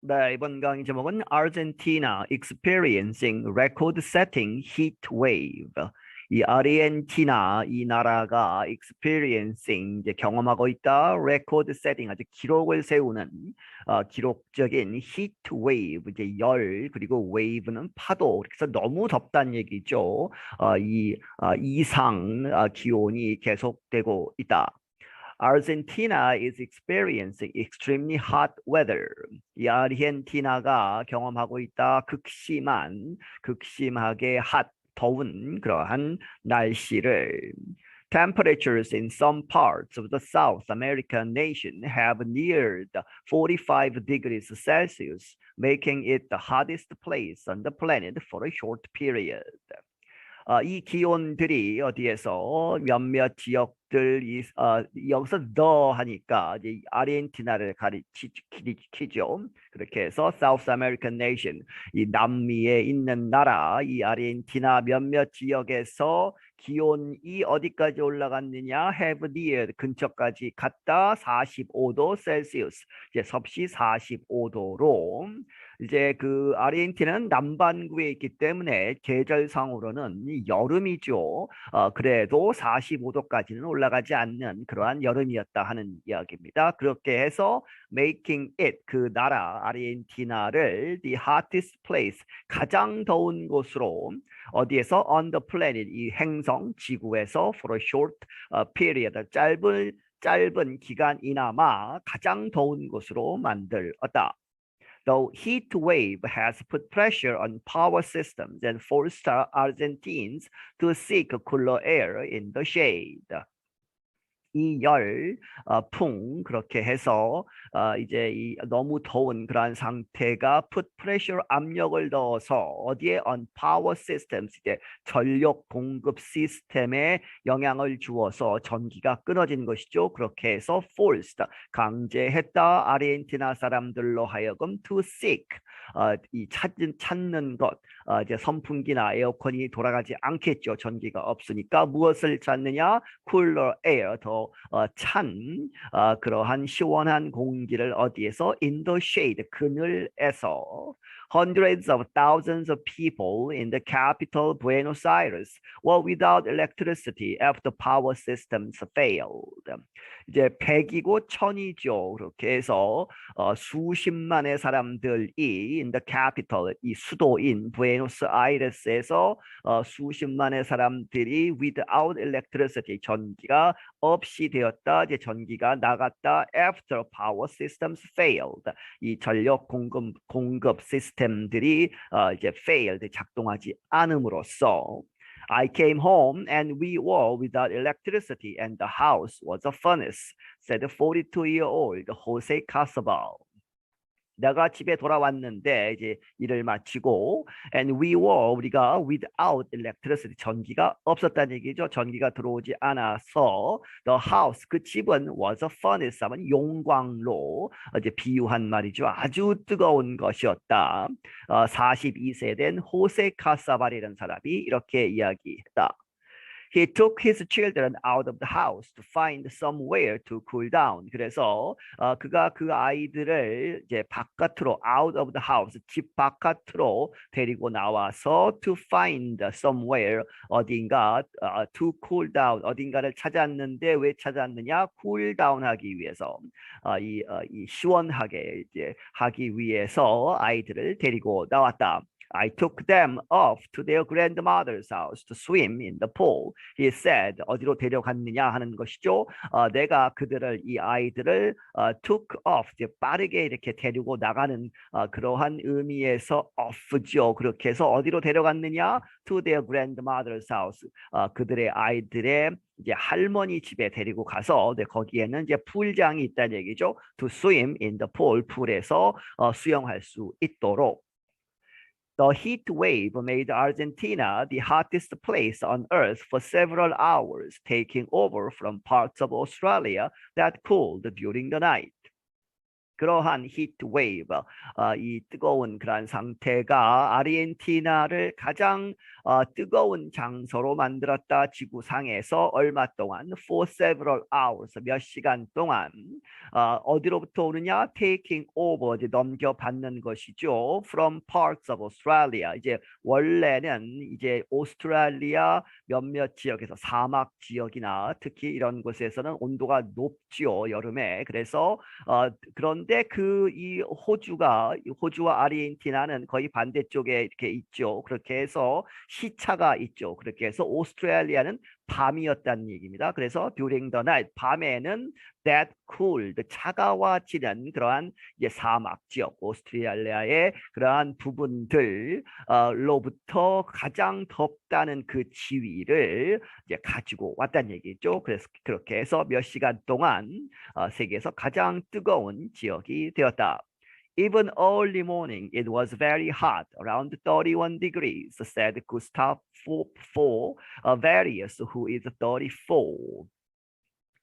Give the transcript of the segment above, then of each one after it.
네, 이번 강의 제목은 Argentina experiencing record-setting heat wave. 이 아르헨티나 이 나라가 experiencing 이제 경험하고 있다. record-setting 아주 기록을 세우는 기록적인 heat wave 이제 열 그리고 wave는 파도. 그래서 너무 덥다는 얘기죠. 이상 기온이 계속되고 있다. Argentina is experiencing extremely hot weather. 이 아르헨티나가 경험하고 있다. 극심하게 더운 그러한 날씨를. Temperatures in some parts of the South American nation have neared 45 degrees Celsius, making it the hottest place on the planet for a short period. 이 기온들이 어디에서 몇몇 지역들 여기서 더 하니까 이제 아르헨티나를 가리키죠. 그렇게 해서 South American Nation 이 남미에 있는 나라 이 아르헨티나 몇몇 지역에서 기온이 어디까지 올라갔느냐? have near 근처까지 갔다 45도 셀시우스 이제 섭씨 45도로 이제 그 아르헨티나는 남반구에 있기 때문에 계절상으로는 여름이죠. 그래도 45도까지는 올라가지 않는 그러한 여름이었다 하는 이야기입니다. 그렇게 해서 making it 그 나라 아르헨티나를 the hottest place 가장 더운 곳으로 어디에서 on the planet 이 행성 지구에서 for a short period 짧은 기간이나마 가장 더운 곳으로 만들었다. The heat wave has put pressure on power systems and forced Argentines to seek cooler air in the shade. 이 풍 그렇게 해서 이제 이 너무 더운 그러한 상태가 put pressure 압력을 넣어서 어디에 on power systems 이제 전력 공급 시스템에 영향을 주어서 전기가 끊어진 것이죠. 그렇게 해서 forced 강제했다 아르헨티나 사람들로 하여금 to seek 이 찾는 것 이제 선풍기나 에어컨이 돌아가지 않겠죠. 전기가 없으니까 무엇을 찾느냐? cooler air 더 그러한 시원한 공기를 어디에서 in the shade 그늘에서 hundreds of thousands of people in the capital Buenos Aires were without electricity after power systems failed. 이제 100이고 1000이죠. 그렇게 해서 수십만의 사람들이 in the capital 이 수도인 부에노스 아이레스에서 수십만의 사람들이 without electricity 전기가 없이 되었다. 이제 전기가 나갔다. After power systems failed. 이 전력 공급 시스템들이 이제 failed 작동하지 않음으로써 I came home and we were without electricity and the house was a furnace, said 42-year-old Jose Casabal. 내가 집에 돌아왔는데 이제 일을 마치고 and 우리가 without electricity 전기가 없었다는 얘기죠. 전기가 들어오지 않아서 the house 그 집은 was a furnace 하면 용광로 이제 비유한 말이죠. 아주 뜨거운 것이었다. 42세 된 호세 카사발이라는 사람이 이렇게 이야기했다. He took his children out of the house to find somewhere to cool down. 그래서 그가 그 아이들을 이제 바깥으로 out of the house 집 바깥으로 데리고 나와서 to find somewhere 어딘가 to cool down 어딘가를 찾았는데 왜 찾았느냐? cool down 하기 위해서 이 시원하게 이제 하기 위해서 아이들을 데리고 나왔다. I took them off to their grandmother's house to swim in the pool. He said, 어디로 데려갔느냐 하는 것이죠. 내가 이 아이들을 took off, 이제 빠르게 이렇게 데리고 나가는 그러한 의미에서 off죠. 그렇게 해서 어디로 데려갔느냐? To their grandmother's house. 그들의 아이들의 이제 할머니 집에 데리고 가서 거기에는 이제 풀장이 있다는 얘기죠. To swim in the pool, 풀에서 수영할 수 있도록. The heat wave made Argentina the hottest place on earth for several hours, taking over from parts of Australia that cooled during the night. 그러한 히트 웨이브, 이 뜨거운 그러한 상태가 아르헨티나를 가장 뜨거운 장소로 만들었다. 지구상에서 얼마 동안 for several hours 몇 시간 동안 어디로부터 오느냐? taking over 이제 넘겨받는 것이죠. from parts of Australia 이제 원래는 이제 오스트랄리아 몇몇 지역에서 사막 지역이나 특히 이런 곳에서는 온도가 높지요 여름에. 그래서 그런데 이 호주와 아르헨티나는 거의 반대쪽에 이렇게 있죠. 그렇게 해서 시차가 있죠. 그렇게 해서 오스트레일리아는 밤이었다는 얘기입니다. 그래서 during the night 밤에는 that cooled 차가워지는 그러한 이제 사막 지역 오스트레일리아의 그러한 부분들로부터 가장 덥다는 그 지위를 이제 가지고 왔다는 얘기죠. 그래서 그렇게 해서 몇 시간 동안 세계에서 가장 뜨거운 지역이 되었다. Even early morning, it was very hot, around 31 degrees, said Gustav Varius, who is 34.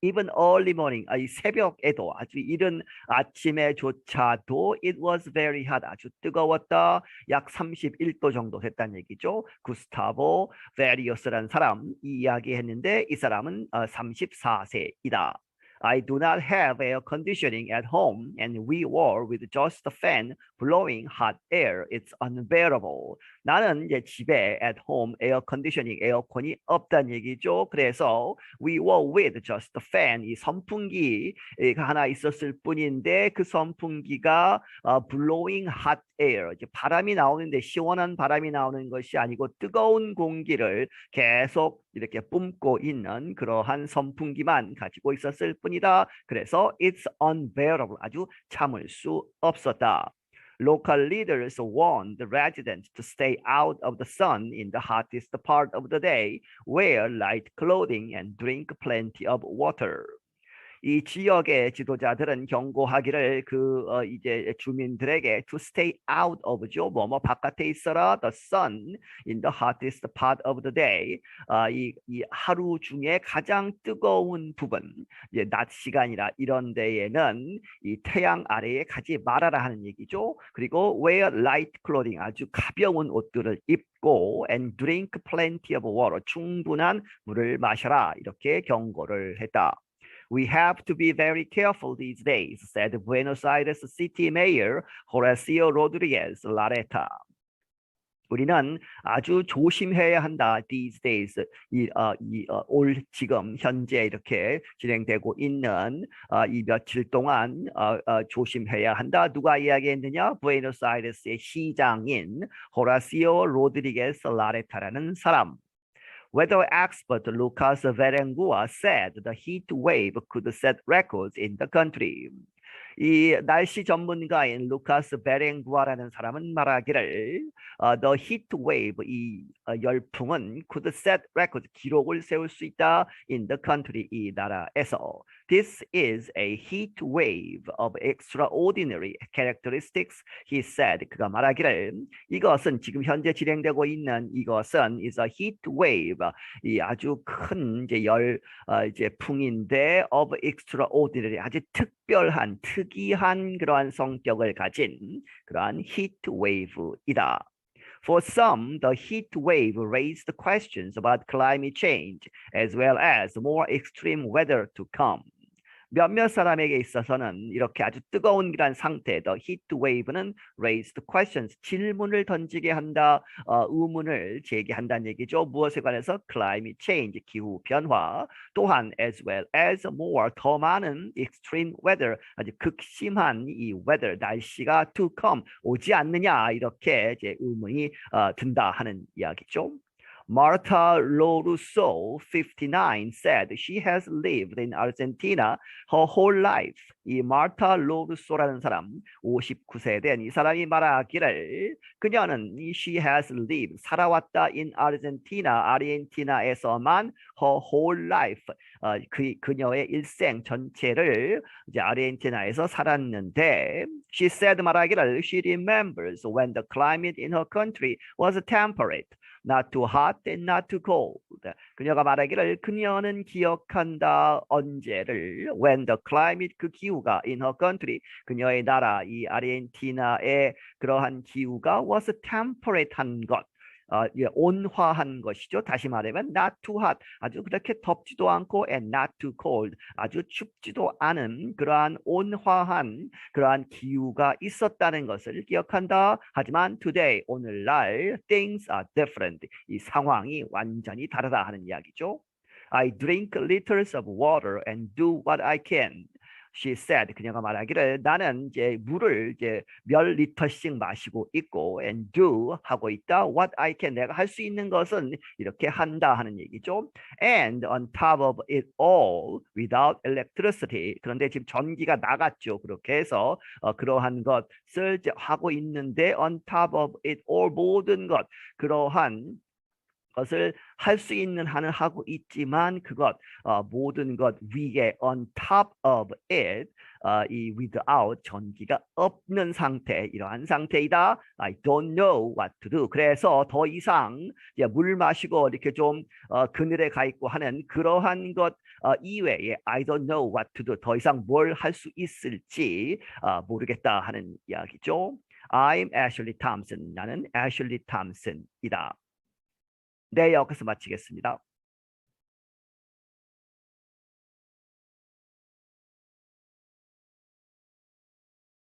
Even early morning, 이 새벽에도 아주 이른 아침에조차도 it was very hot, 아주 뜨거웠다. 약 31도 정도 됐다는 얘기죠. 구스타보 베리어스라는 사람 이야기했는데 이 사람은 34세이다. I do not have air conditioning at home, and we were with just a fan blowing hot air. It's unbearable. 나는 이제 집에 at home 에어 컨디셔닝 에어컨이 없다는 얘기죠. 그래서 we were with just a fan 이 선풍기가 하나 있었을 뿐인데 그 선풍기가 blowing hot air 이제 바람이 나오는데 시원한 바람이 나오는 것이 아니고 뜨거운 공기를 계속 이렇게 뿜고 있는 그러한 선풍기만 가지고 있었을 뿐이다. 그래서 it's unbearable 아주 참을 수 없었다. Local leaders warned the residents to stay out of the sun in the hottest part of the day, wear light clothing and drink plenty of water. 이 지역의 지도자들은 경고하기를 이제 주민들에게 to stay out of죠. 뭐뭐 바깥에 있어라. The sun in the hottest part of the day. 이 하루 중에 가장 뜨거운 부분, 이제 낮 시간이라 이런 데에는 이 태양 아래에 가지 말아라 하는 얘기죠. 그리고 wear light clothing 아주 가벼운 옷들을 입고 and drink plenty of water 충분한 물을 마셔라 이렇게 경고를 했다. We have to be very careful these days, said Buenos Aires City Mayor Horacio Rodriguez Larreta. 우리는 아주 조심해야 한다. These days, 지금 현재 이렇게 진행되고 있는 이 며칠 동안 조심해야 한다. 누가 이야기했느냐? 부에노스아이레스의 시장인 호라시오 로드리게스 라레타라는 사람. Weather expert Lucas Verengua said the heat wave could set records in the country. 이 날씨 전문가인 루카스 베랭구아라는 사람은 말하기를 the heat wave 이 열풍은 could set records 기록을 세울 수 있다 in the country 이 나라에서. This is a heat wave of extraordinary characteristics, he said. 그가 말하기를 이것은 지금 현재 진행되고 있는 이것은 is a heat wave 이 아주 큰 이제 풍인데 of extraordinary 아주 특별한 특이한 그러한 성격을 가진 그러한 heat wave이다. For some, the heat wave raised questions about climate change as well as more extreme weather to come. 몇몇 사람에게 있어서는 이렇게 아주 뜨거운 그런 상태, the heat wave는 raised questions, 질문을 던지게 한다, 의문을 제기한다는 얘기죠. 무엇에 관해서? climate change, 기후 변화, 또한 as well as more, 더 많은 extreme weather, 아주 극심한 이 weather, 날씨가 to come, 오지 않느냐, 이렇게 이제 의문이 든다 하는 이야기죠. Marta Lorusso, 59, said she has lived in Argentina her whole life. 이 마르타 로루소라는 사람, 59세 된 이 사람이 말하기를 그녀는 she has lived, 살아왔다 in Argentina, 아르헨티나에서만 her whole life, 그녀의 일생 전체를 이제 아르헨티나에서 살았는데 she said 말하기를 she remembers when the climate in her country was temperate. Not too hot and not too cold. 그녀가 말하기를 그녀는 기억한다 언제를 when the climate 그 기후가 in her country 그녀의 나라 이 아르헨티나의 그러한 기후가 was temperate한 것 예, 온화한 것이죠. 다시 말하면 not too hot, 아주 그렇게 덥지도 않고 and not too cold, 아주 춥지도 않은 그러한 온화한 그러한 기후가 있었다는 것을 기억한다. 하지만 today, 오늘날 things are different, 이 상황이 완전히 다르다 하는 이야기죠. I drink liters of water and do what I can. She said, 그녀가 말하기를 나는 이제 물을 이제 몇 리터씩 마시고 있고 and do 하고 있다. What I can, 내가 할 수 있는 것은 이렇게 한다 하는 얘기죠. And on top of it all, without electricity. 그런데 지금 전기가 나갔죠. 그렇게 해서 그러한 것을 이제 하고 있는데 on top of it all, 모든 것, 그러한 것을 할 수 있는 한은 하고 있지만 그것 모든 것 위에 on top of it, 이 without, 전기가 없는 상태, 이러한 상태이다. I don't know what to do. 그래서 더 이상 물 마시고 이렇게 좀 그늘에 가 있고 하는 그러한 것 이외에 I don't know what to do, 더 이상 뭘 할 수 있을지 모르겠다 하는 이야기죠. I'm Ashley Thompson. 나는 Ashley Thompson이다. 네, 여기서 마치겠습니다.